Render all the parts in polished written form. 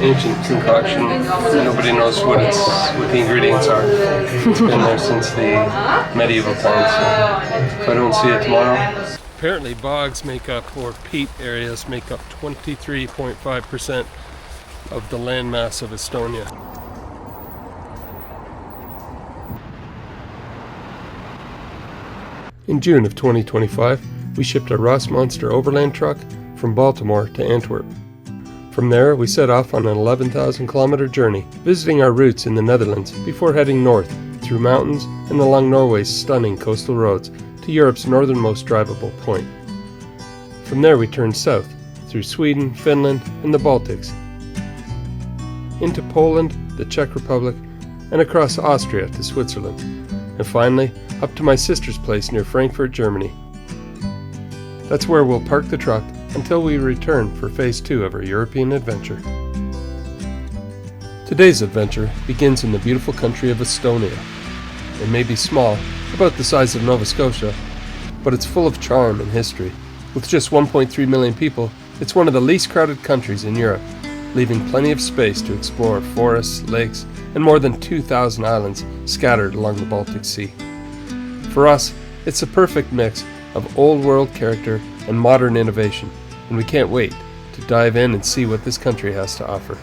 ancient concoction. Nobody knows what the ingredients are. It's been there since the medieval times. So if I don't see it tomorrow. Apparently bogs make up, or peat areas make up 23.5% of the landmass of Estonia. In June of 2025, we shipped a Ross Monster overland truck from Baltimore to Antwerp. From there, we set off on an 11,000 kilometer journey, visiting our roots in the Netherlands before heading north through mountains and along Norway's stunning coastal roads to Europe's northernmost drivable point. From there, we turned south through Sweden, Finland, and the Baltics, into Poland, the Czech Republic, and across Austria to Switzerland, and finally up to my sister's place near Frankfurt, Germany. That's where we'll park the truck until we return for phase 2 of our European adventure. Today's adventure begins in the beautiful country of Estonia. It may be small, about the size of Nova Scotia, but it's full of charm and history. With just 1.3 million people, it's one of the least crowded countries in Europe, leaving plenty of space to explore forests, lakes, and more than 2,000 islands scattered along the Baltic Sea. For us, it's a perfect mix of old-world character and modern innovation, and we can't wait to dive in and see what this country has to offer.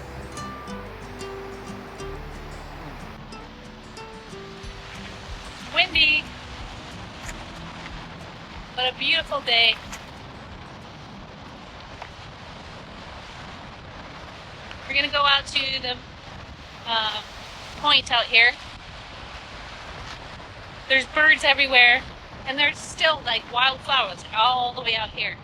Windy, but a beautiful day. We're gonna go out to the point out here. There's birds everywhere, and there's still like wildflowers all the way out here.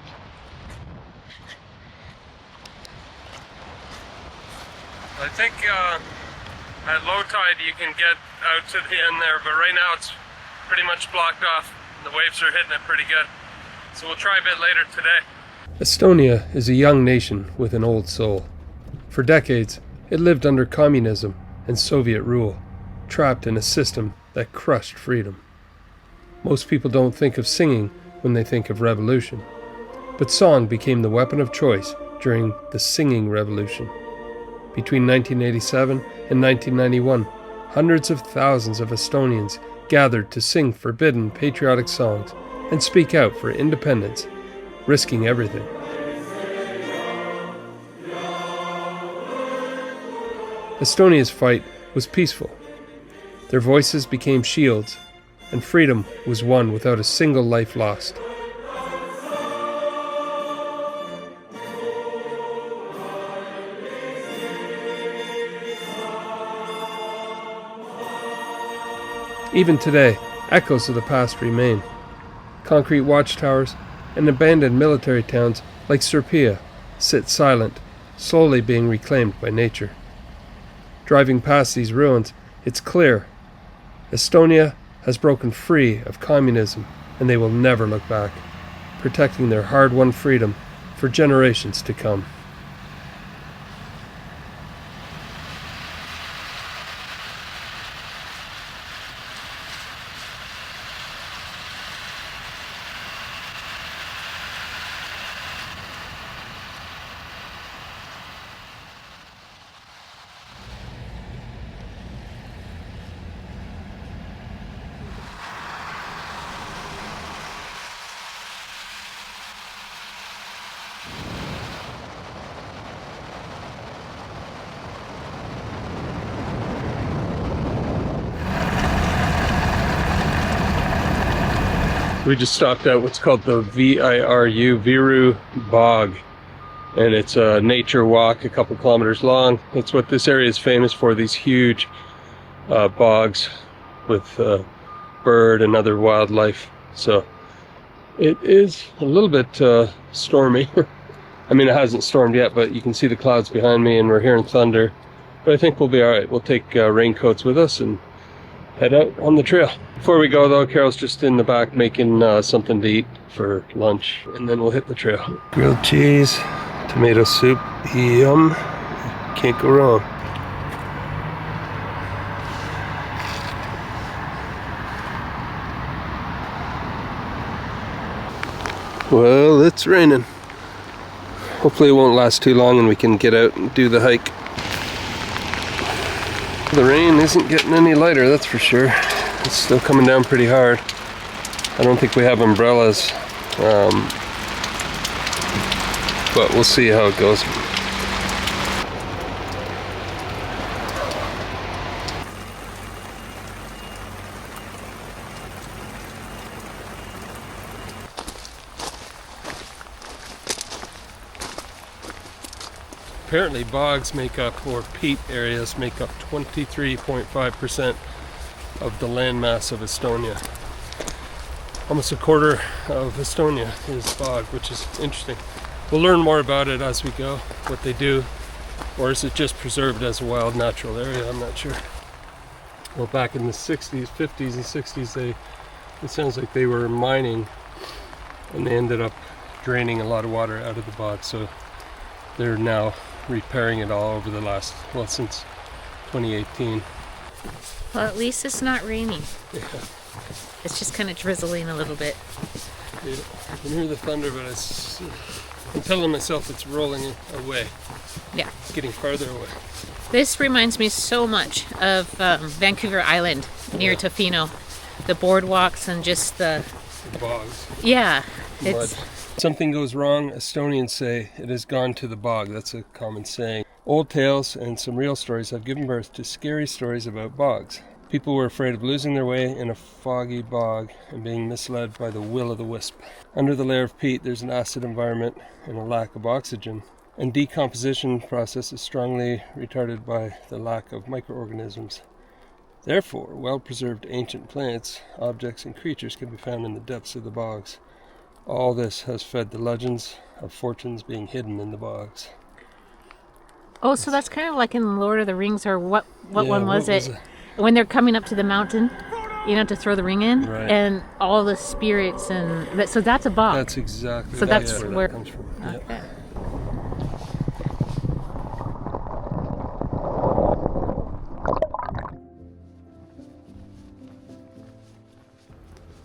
I think at low tide you can get out to the end there, but right now it's pretty much blocked off. The waves are hitting it pretty good. So we'll try a bit later today. Estonia is a young nation with an old soul. For decades, it lived under communism and Soviet rule, trapped in a system that crushed freedom. Most people don't think of singing when they think of revolution, but song became the weapon of choice during the singing revolution. Between 1987 and 1991, hundreds of thousands of Estonians gathered to sing forbidden patriotic songs and speak out for independence, risking everything. Estonia's fight was peaceful. Their voices became shields, and freedom was won without a single life lost. Even today, echoes of the past remain. Concrete watchtowers and abandoned military towns like Sirpia sit silent, slowly being reclaimed by nature. Driving past these ruins, it's clear Estonia has broken free of communism, and they will never look back, protecting their hard-won freedom for generations to come. We just stopped at what's called the Viru Bog, and it's a nature walk a couple kilometers long. That's what this area is famous for, these huge bogs with bird and other wildlife. So it is a little bit stormy. I mean, it hasn't stormed yet, but you can see the clouds behind me and we're hearing thunder. But I think we'll be alright. We'll take raincoats with us and head out on the trail. Before we go though, Carol's just in the back making something to eat for lunch, and then we'll hit the trail. Grilled cheese, tomato soup, yum. Can't go wrong. Well, it's raining. Hopefully it won't last too long and we can get out and do the hike. The rain isn't getting any lighter, that's for sure. It's still coming down pretty hard. I don't think we have umbrellas, but we'll see how it goes. Apparently bogs make up, or peat areas make up 23.5% of the landmass of Estonia. Almost a quarter of Estonia is bog, which is interesting. We'll learn more about it as we go, what they do, or is it just preserved as a wild natural area? I'm not sure. Well, back in the 60s, 50s and 60s, it sounds like they were mining, and they ended up draining a lot of water out of the bog, so they're now repairing it all over the last, well, since 2018. Well, at least it's not raining. Yeah. It's just kind of drizzling a little bit. Yeah. I can hear the thunder, but I'm telling myself it's rolling away. Yeah. It's getting farther away. This reminds me so much of Vancouver Island near Tofino. The boardwalks and just the bogs. Yeah. Mud. It's Something goes wrong, Estonians say it has gone to the bog. That's a common saying. Old tales and some real stories have given birth to scary stories about bogs. People were afraid of losing their way in a foggy bog and being misled by the will-o'-the-wisp. Under the layer of peat, there's an acid environment and a lack of oxygen. And decomposition process is strongly retarded by the lack of microorganisms. Therefore, well-preserved ancient plants, objects, and creatures can be found in the depths of the bogs. All this has fed the legends of fortunes being hidden in the bogs. Oh, so that's kind of like in Lord of the Rings, or what Yeah, one was it? When they're coming up to the mountain, to throw the ring in, right. And all the spirits and that. So that's a bog. That's exactly. So that's where that comes from. Okay. Yeah.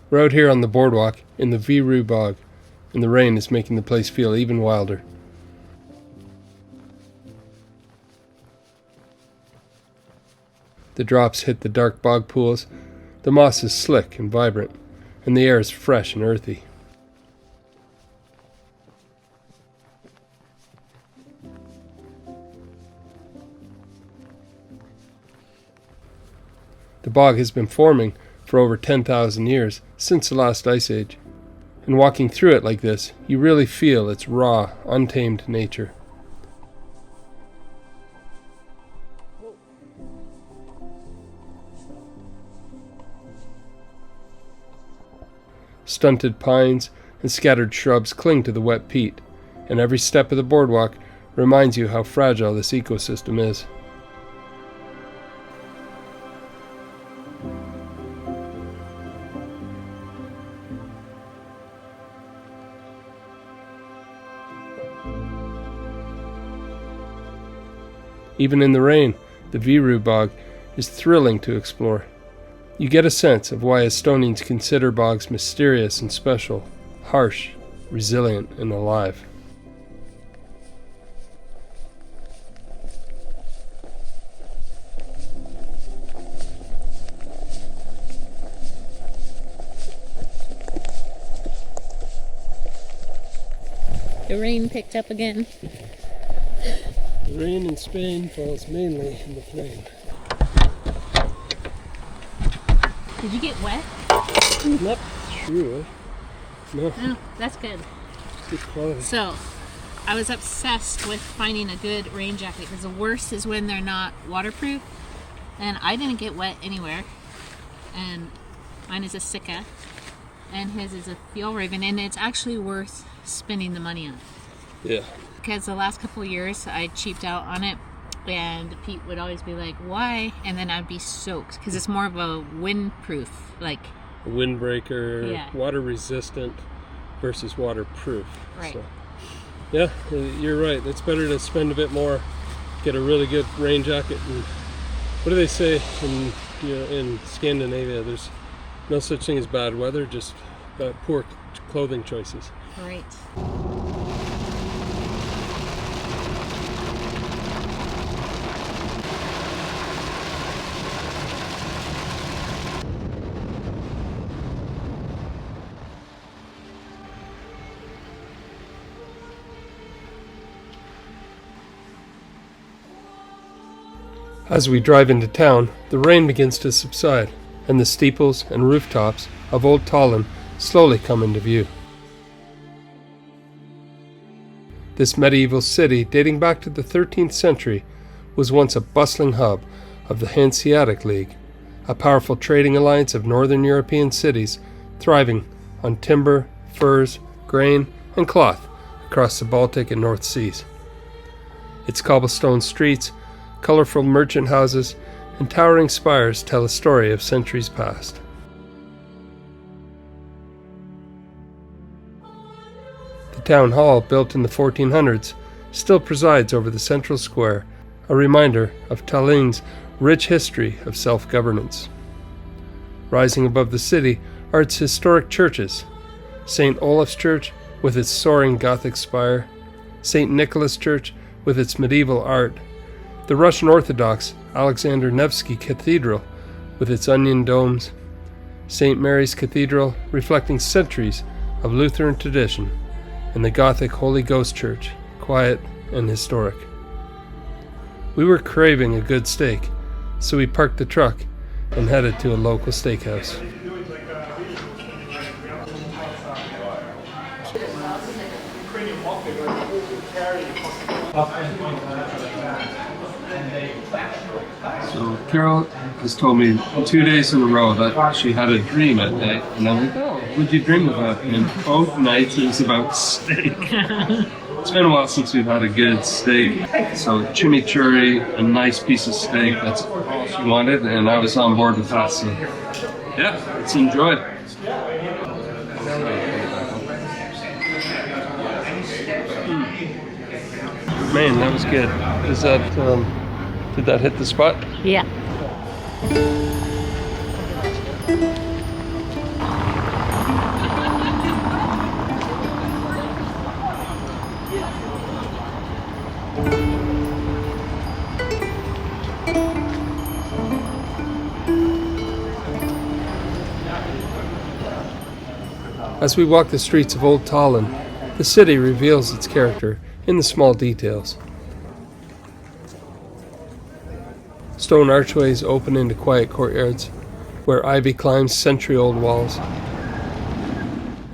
We're out here on the boardwalk in the Viru Bog, and the rain is making the place feel even wilder. The drops hit the dark bog pools, the moss is slick and vibrant, and the air is fresh and earthy. The bog has been forming for over 10,000 years, since the last ice age. And walking through it like this, you really feel its raw, untamed nature. Stunted pines and scattered shrubs cling to the wet peat, and every step of the boardwalk reminds you how fragile this ecosystem is. Even in the rain, the Viru Bog is thrilling to explore. You get a sense of why Estonians consider bogs mysterious and special, harsh, resilient, and alive. The rain picked up again. The rain in Spain falls mainly in the plain. Did you get wet? Not sure. No, No, that's good. good quality. So, I was obsessed with finding a good rain jacket because the worst is when they're not waterproof. And I didn't get wet anywhere. And mine is a Sika, and his is a Fjallraven, and it's actually worth spending the money on. Yeah. Because the last couple of years I cheaped out on it, and Pete would always be like, why? And then I'd be soaked because it's more of a windproof, like A windbreaker, Yeah. water resistant versus waterproof. Right. So, yeah, you're right. It's better to spend a bit more, get a really good rain jacket. And what do they say in Scandinavia? There's no such thing as bad weather, just poor clothing choices. Right. As we drive into town, the rain begins to subside, and the steeples and rooftops of Old Tallinn slowly come into view. This medieval city, dating back to the 13th century, was once a bustling hub of the Hanseatic League, a powerful trading alliance of northern European cities thriving on timber, furs, grain, and cloth across the Baltic and North Seas. Its cobblestone streets, colorful merchant houses, and towering spires tell a story of centuries past. The town hall, built in the 1400s, still presides over the central square, a reminder of Tallinn's rich history of self-governance. Rising above the city are its historic churches: St. Olaf's Church with its soaring Gothic spire, St. Nicholas Church with its medieval art, the Russian Orthodox Alexander Nevsky Cathedral with its onion domes, St. Mary's Cathedral reflecting centuries of Lutheran tradition, and the Gothic Holy Ghost Church, quiet and historic. We were craving a good steak, so we parked the truck and headed to a local steakhouse. So Carol has told me 2 days in a row that she had a dream at night, and I'm like, oh, what did you dream about? And both nights it was about steak. It's been a while since we've had a good steak. So chimichurri, a nice piece of steak, that's all she wanted, and I was on board with that. So yeah, let's enjoy it. Man, that was good. Is that, did that hit the spot? Yeah. As we walk the streets of Old Tallinn, the city reveals its character in the small details. Stone archways open into quiet courtyards, where ivy climbs century-old walls,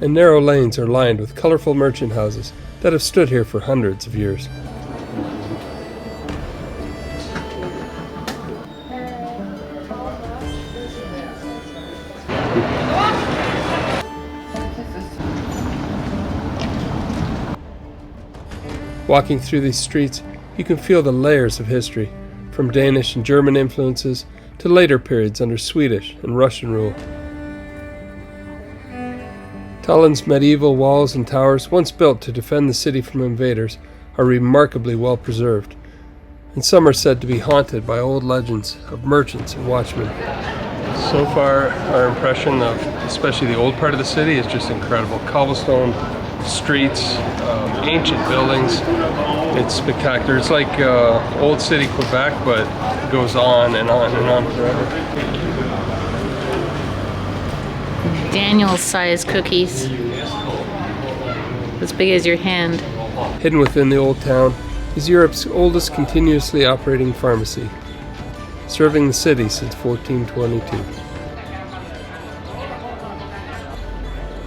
and narrow lanes are lined with colorful merchant houses that have stood here for hundreds of years. Walking through these streets, you can feel the layers of history, from Danish and German influences to later periods under Swedish and Russian rule. Tallinn's medieval walls and towers, once built to defend the city from invaders, are remarkably well preserved, and some are said to be haunted by old legends of merchants and watchmen. So far, our impression of especially the old part of the city is just incredible. Cobblestone streets, ancient buildings. It's spectacular. It's like old city Quebec, but it goes on and on and on forever. Daniel-sized cookies, as big as your hand. Hidden within the old town is Europe's oldest continuously operating pharmacy, serving the city since 1422.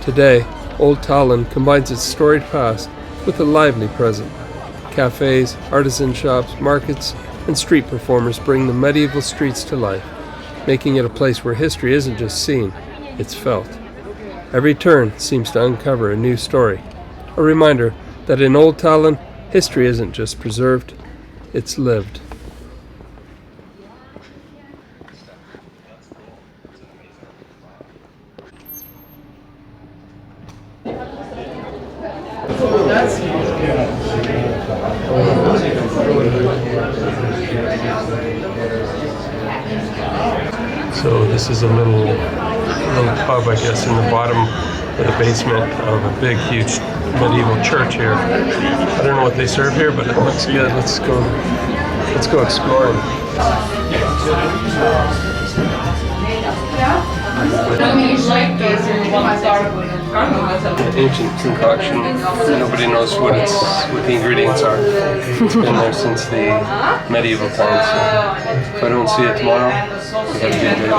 Today, Old Tallinn combines its storied past with a lively present. Cafes, artisan shops, markets, and street performers bring the medieval streets to life, making it a place where history isn't just seen, it's felt. Every turn seems to uncover a new story, a reminder that in Old Tallinn, history isn't just preserved, it's lived. So this is a little pub, I guess, in the bottom of the basement of a big, huge medieval church here. I don't know what they serve here, but it looks good. Let's go exploring. Ancient concoction. Nobody knows what the ingredients are. It's been there since the medieval times. So if I don't see it tomorrow, we gotta be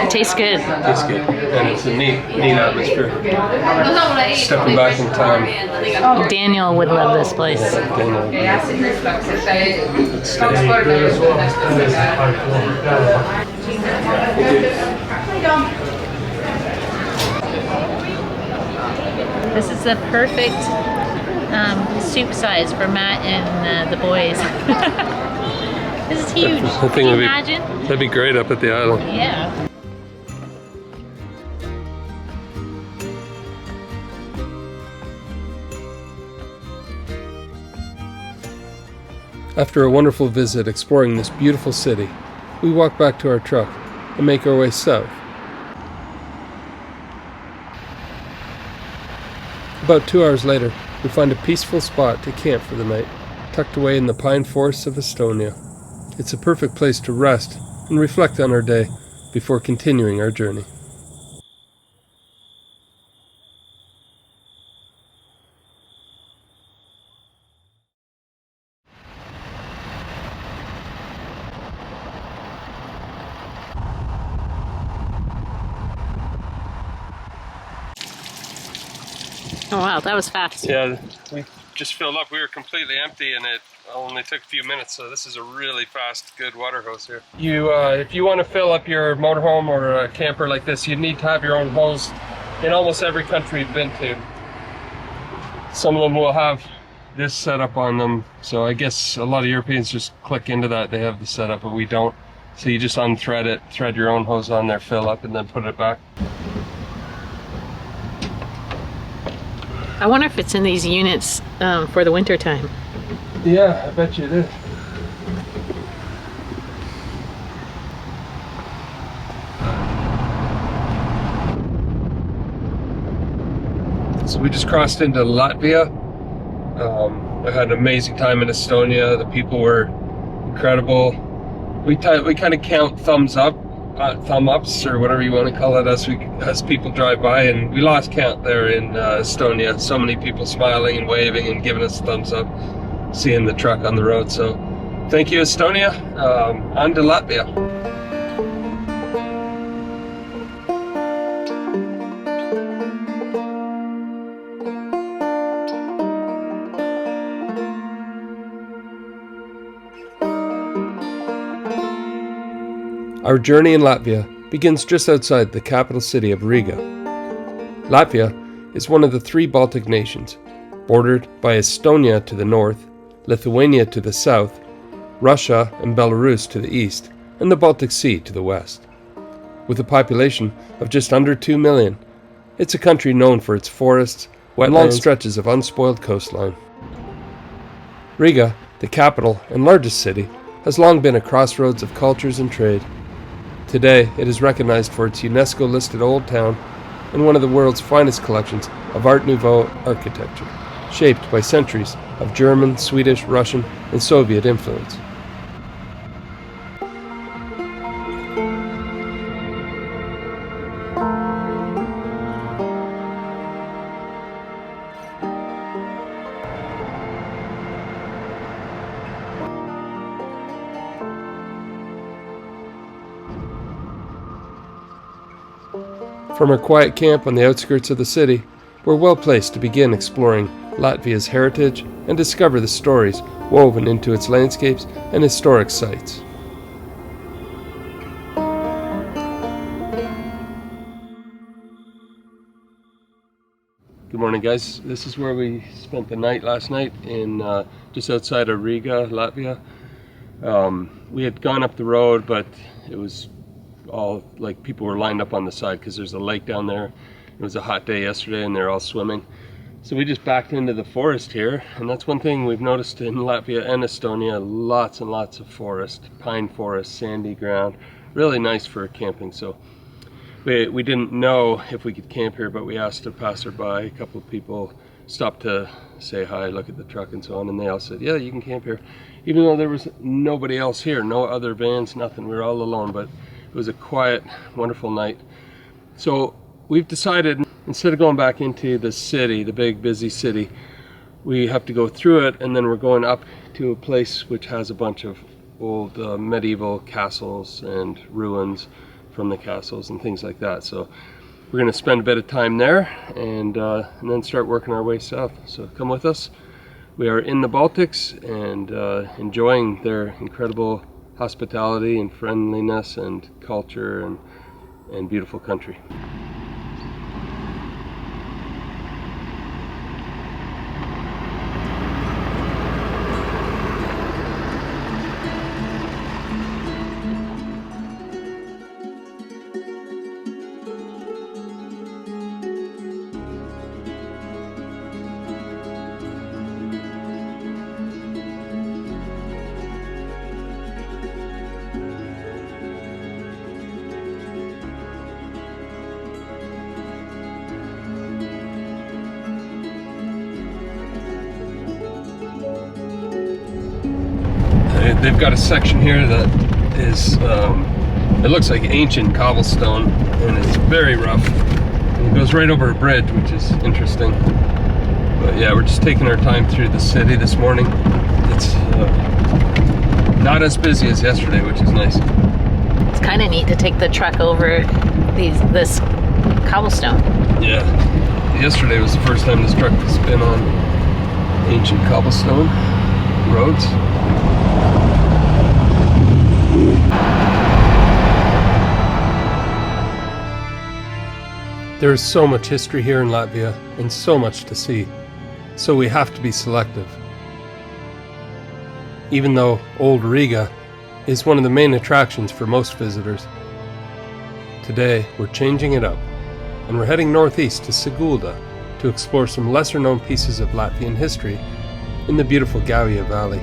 It tastes good. Tastes good, and it's a neat atmosphere. Stepping back in time. Daniel would love this place. Daniel. This is the perfect soup size for Matt and the boys. This is huge. Can you imagine? That'd be great up at the island. Yeah. After a wonderful visit exploring this beautiful city, we walk back to our truck and make our way south. About 2 hours later, we find a peaceful spot to camp for the night, tucked away in the pine forests of Estonia. It's a perfect place to rest and reflect on our day before continuing our journey. Oh wow, that was fast. Yeah, we just filled up. We were completely empty and it only took a few minutes, so this is a really fast, good water hose here. If you want to fill up your motorhome or a camper like this, you need to have your own hose in almost every country you've been to. Some of them will have this setup on them, so I guess a lot of Europeans just click into that. They have the setup, but we don't. So you just unthread it, thread your own hose on there, fill up, and then put it back. I wonder if it's in these units for the winter time. Yeah, I bet you it is. So we just crossed into Latvia. I had an amazing time in Estonia. The people were incredible. We kind of count thumbs up, thumb ups, or whatever you want to call it, as people drive by, and we lost count there in Estonia. So many people smiling and waving and giving us thumbs up, seeing the truck on the road. So thank you, Estonia. On to Latvia. Our journey in Latvia begins just outside the capital city of Riga. Latvia is one of the 3 Baltic nations, bordered by Estonia to the north, Lithuania to the south, Russia and Belarus to the east, and the Baltic Sea to the west. With a population of just under 2 million, it's a country known for its forests, wetlands, and long stretches of unspoiled coastline. Riga, the capital and largest city, has long been a crossroads of cultures and trade. Today, it is recognized for its UNESCO-listed Old Town and one of the world's finest collections of Art Nouveau architecture, shaped by centuries of German, Swedish, Russian, and Soviet influence. From our quiet camp on the outskirts of the city, we're well placed to begin exploring Latvia's heritage and discover the stories woven into its landscapes and historic sites. Good morning, guys. This is where we spent the night last night in just outside of Riga, Latvia. We had gone up the road, but it was all like people were lined up on the side because there's a lake down there. It was a hot day yesterday and they're all swimming. So we just backed into the forest here, and that's one thing we've noticed in Latvia and Estonia, lots and lots of forest, pine forest, sandy ground, really nice for camping. So We didn't know if we could camp here, but we asked a passerby. A couple of people stopped to say hi, look at the truck and so on, and they all said, yeah, you can camp here. Even though there was nobody else here, no other vans, nothing. We were all alone, but it was a quiet, wonderful night. So we've decided, instead of going back into the city, the big busy city, we have to go through it, and then we're going up to a place which has a bunch of old medieval castles and ruins from the castles and things like that. So we're going to spend a bit of time there and then start working our way south. So come with us. We are in the Baltics and enjoying their incredible hospitality and friendliness and culture and beautiful country. They've got a section here that is, it looks like ancient cobblestone, and it's very rough. And it goes right over a bridge, which is interesting. But yeah, we're just taking our time through the city this morning. It's not as busy as yesterday, which is nice. It's kind of neat to take the truck over this cobblestone. Yeah, yesterday was the first time this truck has been on ancient cobblestone roads. There is so much history here in Latvia and so much to see, so we have to be selective. Even though Old Riga is one of the main attractions for most visitors, today we're changing it up and we're heading northeast to Sigulda to explore some lesser known pieces of Latvian history in the beautiful Gauja Valley.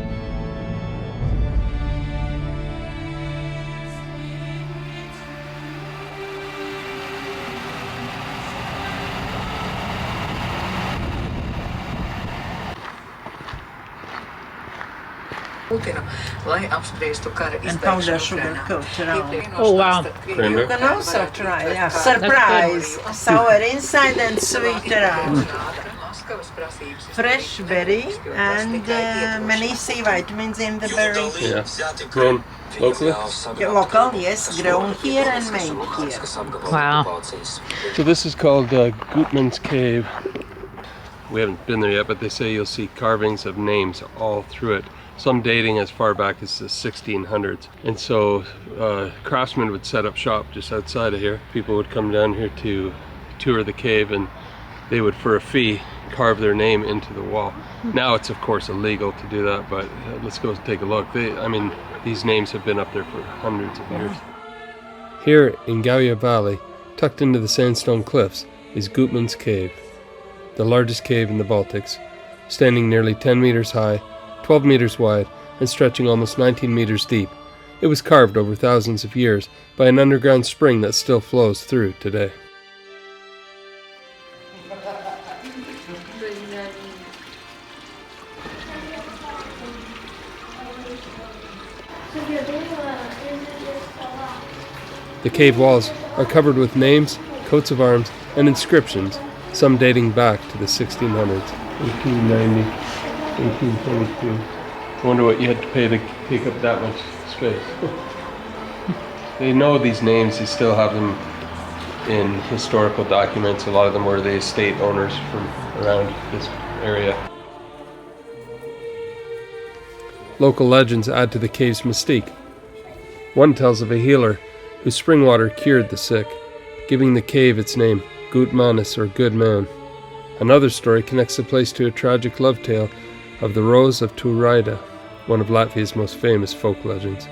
And powdered sugar coat around. Oh wow. Cranberry? You can also try, yeah, surprise. Sour inside and sweet around. Fresh berry and many C vitamins in the berry. Yeah, grown locally? Yeah, local, yes, grown here and made here. Wow. So this is called Gutman's Cave. We haven't been there yet, but they say you'll see carvings of names all through it. Some dating as far back as the 1600s. And so craftsmen would set up shop just outside of here. People would come down here to tour the cave, and they would, for a fee, carve their name into the wall. Now it's of course illegal to do that, but let's go take a look. I mean, these names have been up there for hundreds of years. Here in Gauja Valley, tucked into the sandstone cliffs, is Gutman's Cave, the largest cave in the Baltics, standing nearly 10 meters high, 12 meters wide, and stretching almost 19 meters deep. It was carved over thousands of years by an underground spring that still flows through today. The cave walls are covered with names, coats of arms, and inscriptions, some dating back to the 1600s. 1890, 1822. I wonder what you had to pay to take up that much space. They know these names, they still have them in historical documents. A lot of them were the estate owners from around this area. Local legends add to the cave's mystique. One tells of a healer whose spring water cured the sick, giving the cave its name, Gutmanis, or Good Man. Another story connects the place to a tragic love tale of the Rose of Turaida, one of Latvia's most famous folk legends.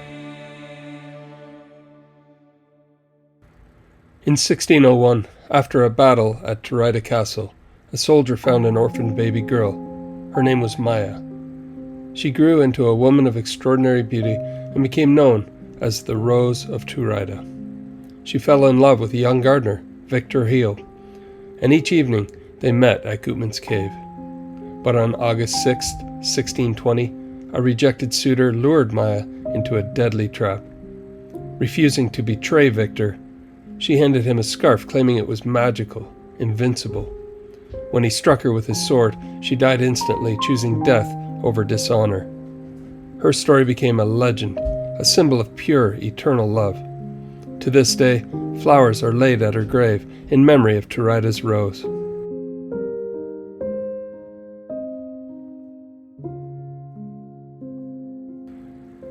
In 1601, after a battle at Turaida Castle, a soldier found an orphaned baby girl. Her name was Maya. She grew into a woman of extraordinary beauty and became known as the Rose of Turaida. she fell in love with a young gardener, Victor Heel, and each evening they met at Gutman's cave. But on August 6, 1620, a rejected suitor lured Maya into a deadly trap. Refusing to betray Victor, she handed him a scarf claiming it was magical, invincible. When he struck her with his sword, she died instantly, choosing death over dishonor. Her story became a legend, a symbol of pure, eternal love. To this day, flowers are laid at her grave in memory of Turaida's rose.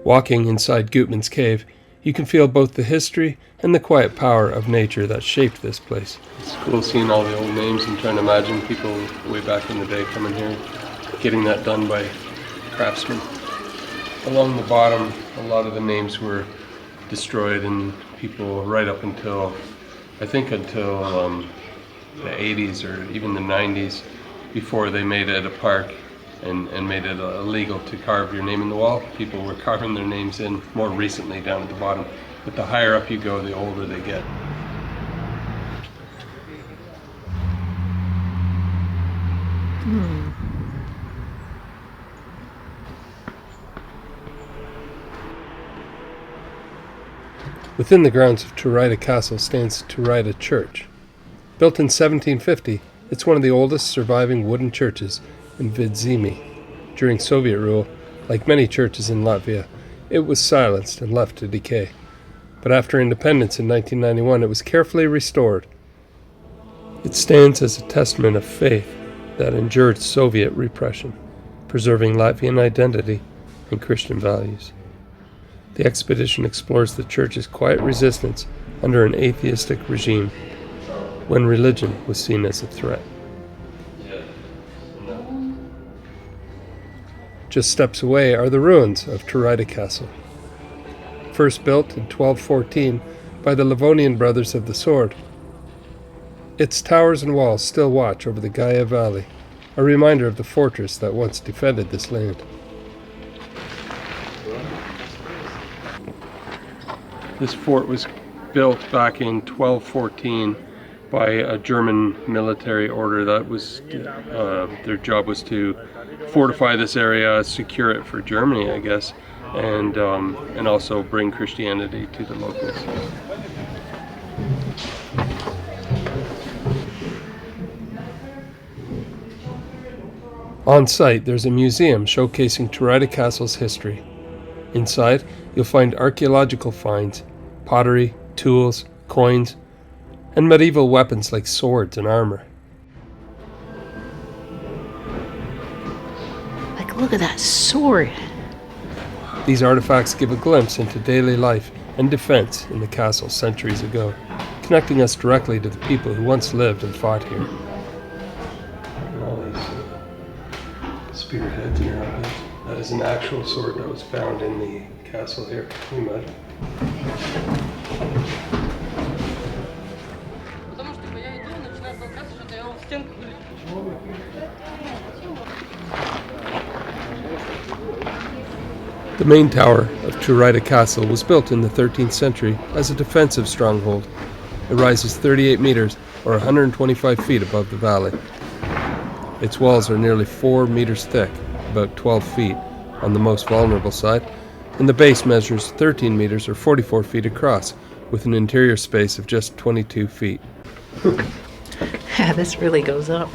Walking inside Gutman's cave, you can feel both the history and the quiet power of nature that shaped this place. It's cool seeing all the old names and trying to imagine people way back in the day coming here, getting that done by craftsmen. Along the bottom, a lot of the names were destroyed, and people right up until, I think until the 80s or even the 90s, before they made it a park and made it illegal to carve your name in the wall. People were carving their names in more recently down at the bottom. But the higher up you go, the older they get. Within the grounds of Turaida Castle stands Turaida Church. Built in 1750, it's one of the oldest surviving wooden churches in Vidzimi. During Soviet rule, like many churches in Latvia, it was silenced and left to decay. But after independence in 1991, it was carefully restored. It stands as a testament of faith that endured Soviet repression, preserving Latvian identity and Christian values. The expedition explores the church's quiet resistance under an atheistic regime when religion was seen as a threat. Just steps away are the ruins of Turaida Castle. First built in 1214 by the Livonian brothers of the sword. Its towers and walls still watch over the Gauja Valley, a reminder of the fortress that once defended this land. This fort was built back in 1214 by a German military order that was, their job was to fortify this area, secure it for Germany, I guess, and also bring Christianity to the locals. On site, there's a museum showcasing Turaida Castle's history. Inside, you'll find archaeological finds, pottery, tools, coins, and medieval weapons like swords and armor. Like, look at that sword. These artifacts give a glimpse into daily life and defense in the castle centuries ago, connecting us directly to the people who once lived and fought here. And all these spearheads and arrowheads. That is an actual sword that was found in the castle here. Can you imagine? The main tower of Turaida Castle was built in the 13th century as a defensive stronghold. It rises 38 meters or 125 feet above the valley. Its walls are nearly 4 meters thick, about 12 feet on the most vulnerable side, and the base measures 13 meters or 44 feet across, with an interior space of just 22 feet. This really goes up.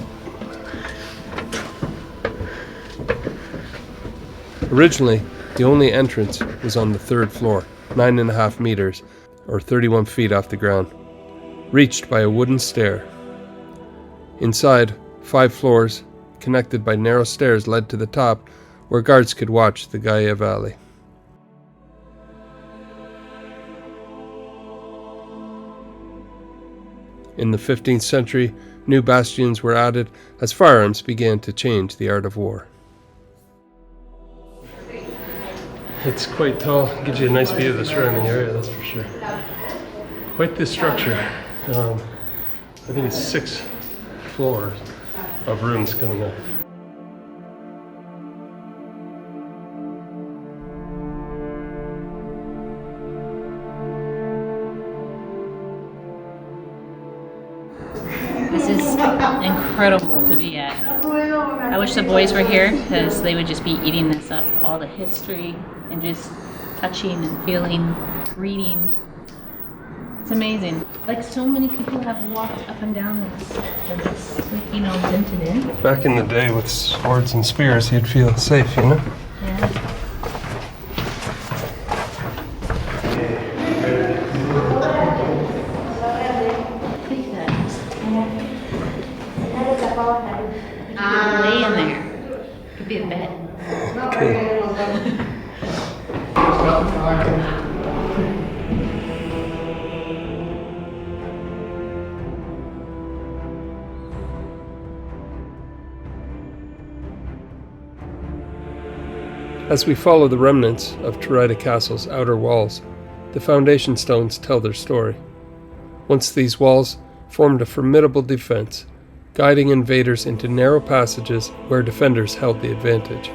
Originally, the only entrance was on the third floor, 9.5 meters, or 31 feet off the ground, reached by a wooden stair. Inside, 5 floors, connected by narrow stairs, led to the top, where guards could watch the Gauja Valley. In the 15th century, new bastions were added as firearms began to change the art of war. It's quite tall, gives you a nice view of the surrounding area, that's for sure. Quite the structure. I think it's 6 floors of rooms coming up. incredible to be at. I wish the boys were here because they would just be eating this up, all the history and just touching and feeling, reading. It's amazing. Like so many people have walked up and down this, and it's, you know, dented in. Back in the day with swords and spears, you'd feel safe, you know? Yeah. Lay in there. Could be a bed. Okay. As we follow the remnants of Turaida Castle's outer walls, the foundation stones tell their story. Once these walls formed a formidable defense, guiding invaders into narrow passages where defenders held the advantage.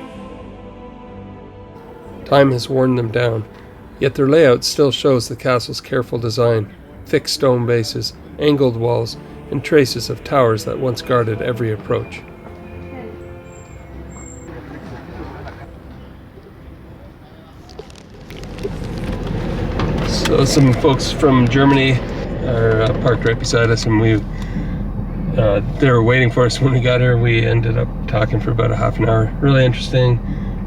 Time has worn them down, yet their layout still shows the castle's careful design, thick stone bases, angled walls, and traces of towers that once guarded every approach. So some folks from Germany are parked right beside us, and they were waiting for us when we got here. We ended up talking for about a half an hour. Really interesting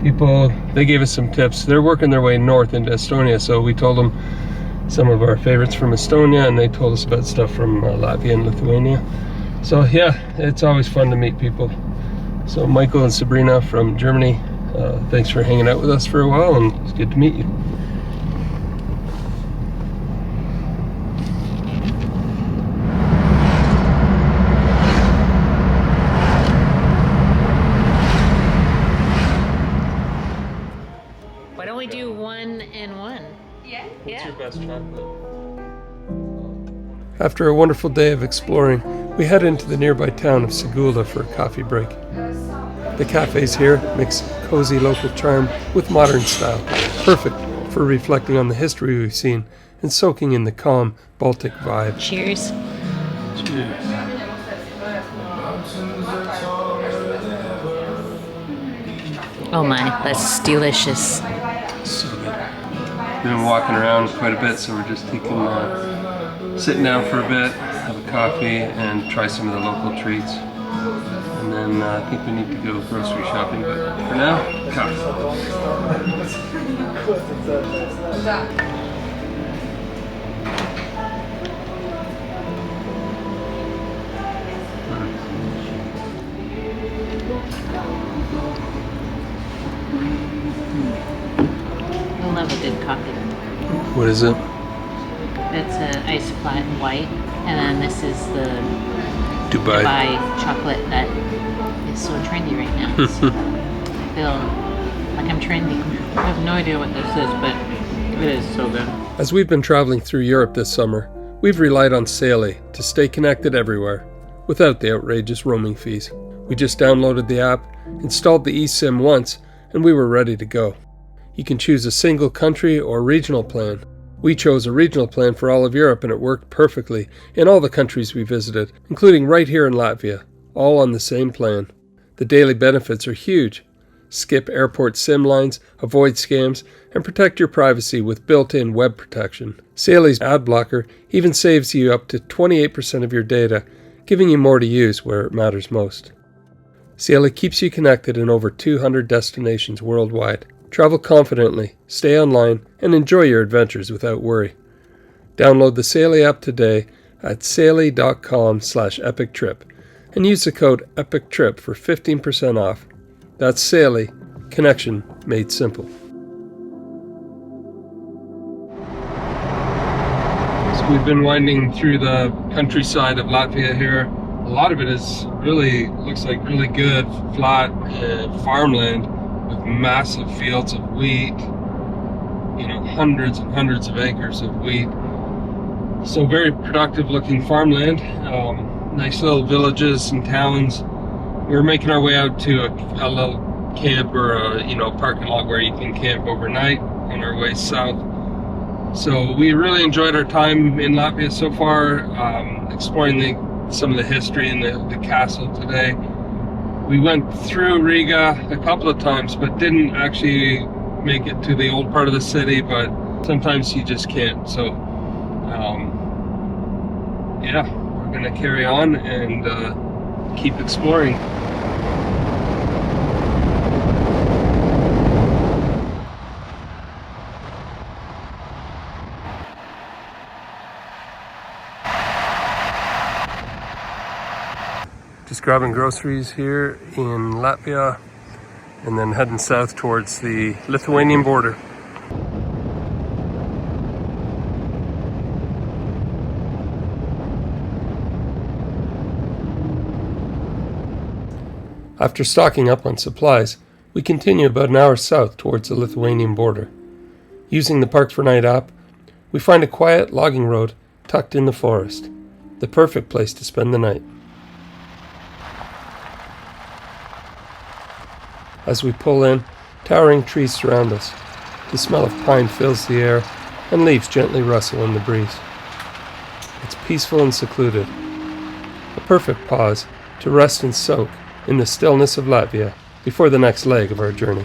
people. They gave us some tips. They're working their way north into Estonia, so we told them some of our favorites from Estonia, and they told us about stuff from Latvia and Lithuania. So yeah, it's always fun to meet people. So Michael and Sabrina from Germany, thanks for hanging out with us for a while, and it's good to meet you. Why don't we do 1 and 1? Yeah. What's your best chocolate? After a wonderful day of exploring, we head into the nearby town of Sigulda for a coffee break. The cafes here mix cozy local charm with modern style, perfect for reflecting on the history we've seen and soaking in the calm Baltic vibe. Cheers. Cheers. Oh my, that's delicious. So good. We've been walking around quite a bit, so we're just taking, sitting down for a bit, have a coffee, and try some of the local treats. And then I think we need to go grocery shopping, but for now, coffee. I love a good coffee. What is it? It's an ice flat white, and then this is the Dubai chocolate that is so trendy right now. So I feel like I'm trendy. I have no idea what this is, but it is so good. As we've been traveling through Europe this summer, we've relied on Saeli to stay connected everywhere, without the outrageous roaming fees. We just downloaded the app, installed the eSIM once, and we were ready to go. You can choose a single country or regional plan. We chose a regional plan for all of Europe, and it worked perfectly in all the countries we visited, including right here in Latvia, all on the same plan. The daily benefits are huge. Skip airport SIM lines, avoid scams, and protect your privacy with built-in web protection. Saeli's ad blocker even saves you up to 28% of your data, giving you more to use where it matters most. Saeli keeps you connected in over 200 destinations worldwide. Travel confidently, stay online, and enjoy your adventures without worry. Download the Saeli app today at saeli.com/epictrip and use the code EPICTRIP for 15% off. That's Saeli, connection made simple. So we've been winding through the countryside of Latvia here. A lot of it is looks like really good flat farmland with massive fields of wheat, hundreds and hundreds of acres of wheat. So very productive looking farmland, nice little villages and towns. We're making our way out to a little camp or a parking lot where you can camp overnight on our way south. So we really enjoyed our time in Latvia so far, exploring the some of the history in the castle today. We went through Riga a couple of times, but didn't actually make it to the old part of the city, but sometimes you just can't. So, yeah, we're gonna carry on and keep exploring. Just grabbing groceries here in Latvia and then heading south towards the Lithuanian border. After stocking up on supplies, we continue about an hour south towards the Lithuanian border. Using the Park for Night app, we find a quiet logging road tucked in the forest, the perfect place to spend the night. As we pull in, towering trees surround us. The smell of pine fills the air, and leaves gently rustle in the breeze. It's peaceful and secluded, a perfect pause to rest and soak in the stillness of Latvia before the next leg of our journey.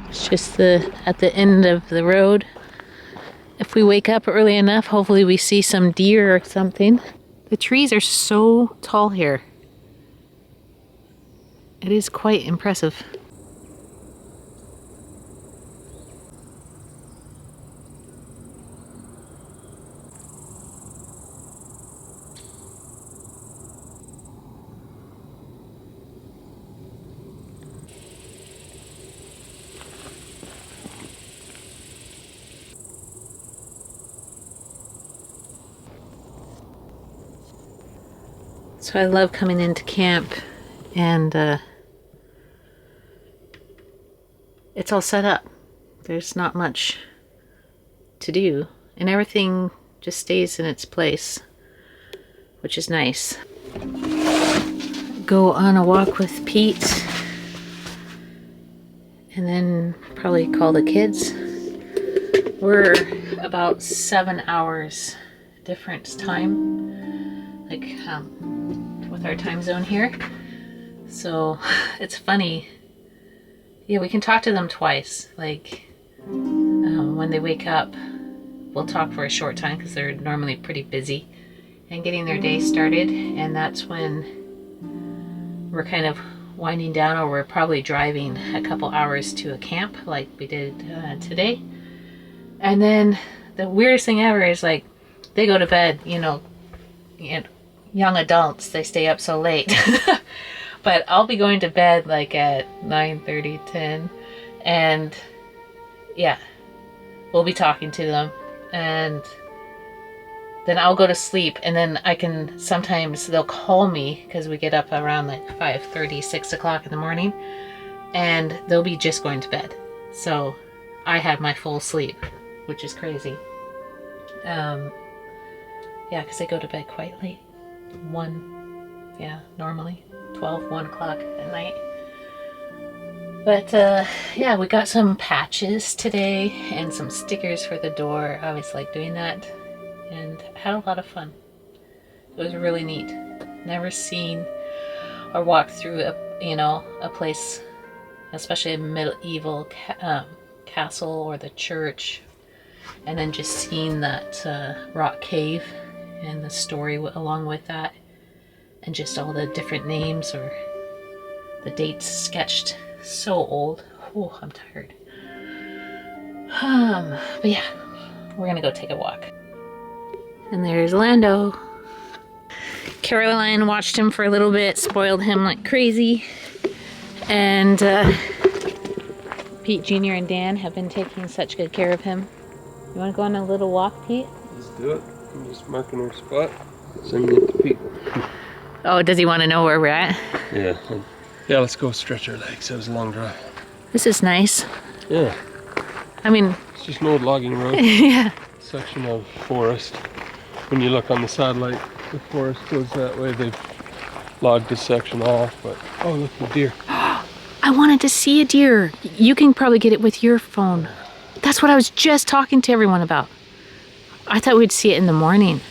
It's just at the end of the road. If we wake up early enough, hopefully we see some deer or something. The trees are so tall here. It is quite impressive. So I love coming into camp and it's all set up. There's not much to do and everything just stays in its place, which is nice. Go on a walk with Pete and then probably call the kids. We're about 7 hours difference time, like with our time zone here. So it's funny. Yeah, we can talk to them twice. Like when they wake up, we'll talk for a short time because they're normally pretty busy and getting their day started. And that's when we're kind of winding down, or we're probably driving a couple hours to a camp like we did today. And then the weirdest thing ever is like they go to bed, you know, young adults, they stay up so late. But I'll be going to bed like at 9:30, 10, and yeah, we'll be talking to them, and then I'll go to sleep, and then I can, sometimes they'll call me because we get up around like 5:30, 6 o'clock in the morning, and they'll be just going to bed. So I have my full sleep, which is crazy. Yeah, because they go to bed quite late. 1, yeah, normally 12, 1 o'clock at night. But yeah, we got some patches today and some stickers for the door. I always like doing that and had a lot of fun. It was really neat. Never seen or walked through a place, especially a medieval castle or the church, and then just seeing that rock cave and the story along with that, and just all the different names or the dates sketched. So old. Oh, I'm tired. But yeah, we're gonna go take a walk. And there's Lando. Caroline watched him for a little bit, spoiled him like crazy. And Pete Jr. and Dan have been taking such good care of him. You wanna go on a little walk, Pete? Let's do it. I'm just marking our spot. Sending it to Pete. Oh, does he want to know where we're at? Yeah. Yeah, let's go stretch our legs. That was a long drive. This is nice. Yeah. I mean... It's just an old logging road. Yeah. Section of forest. When you look on the satellite, the forest goes that way. They've logged this section off, but... Oh, look, the deer. I wanted to see a deer. You can probably get it with your phone. That's what I was just talking to everyone about. I thought we'd see it in the morning.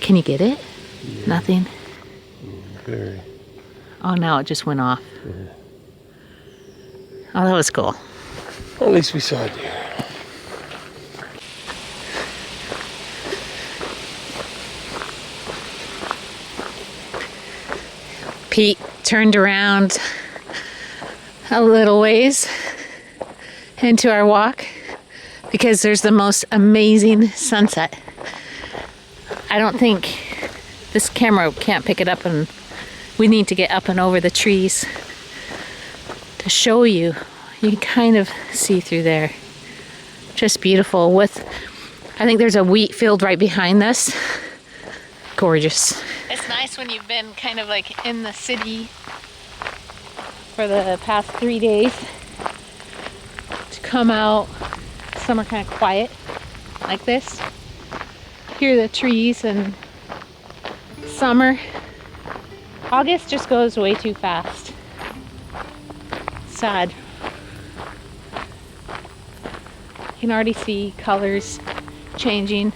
Can you get it? Yeah. Nothing? Very. Oh, now it just went off. Yeah. Oh, that was cool. At least we saw a deer. Pete turned around a little ways into our walk because there's the most amazing sunset. I don't think this camera can't pick it up, and we need to get up and over the trees to show you. You can kind of see through there. Just beautiful. With, I think there's a wheat field right behind us. Gorgeous. It's nice when you've been kind of like in the city for the past 3 days to come out somewhere kind of quiet like this. Hear the trees. And summer, August just goes way too fast. Sad. You can already see colors changing.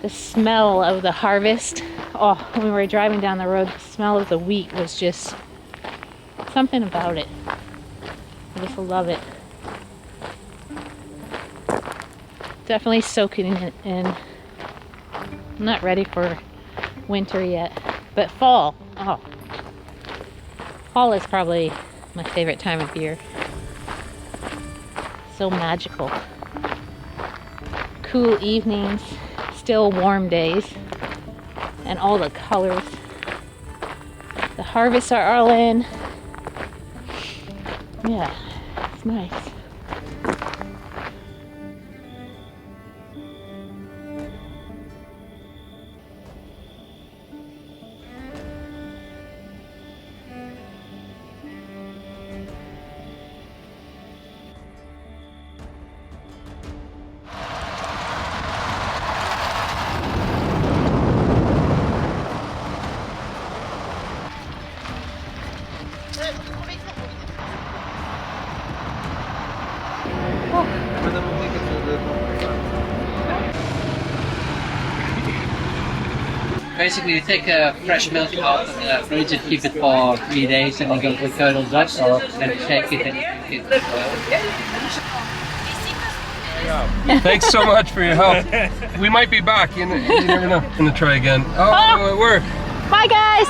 The smell of the harvest. Oh, when we were driving down the road, the smell of the wheat was just something about it. I just love it. Definitely soaking it in. I'm not ready for winter yet, but fall. Oh, fall is probably my favorite time of year. So magical. Cool evenings, still warm days, and all the colors. The harvests are all in. Yeah, it's nice. Basically, you take fresh milk out of the fridge and keep it for 3 days, and then go with curdled up, or then shake it and drink it. Thanks so much for your help. We might be back. You never know. I'm gonna try again. Oh, it worked. Bye, guys.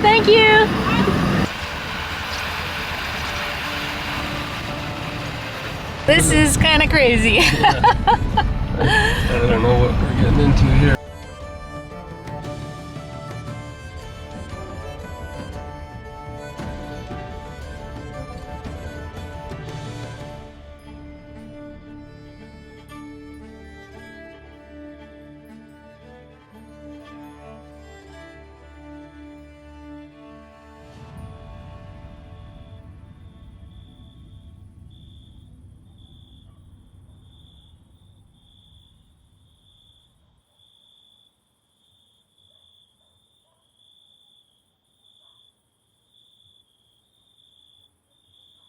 Thank you. This is kind of crazy. I don't know what we're getting into here.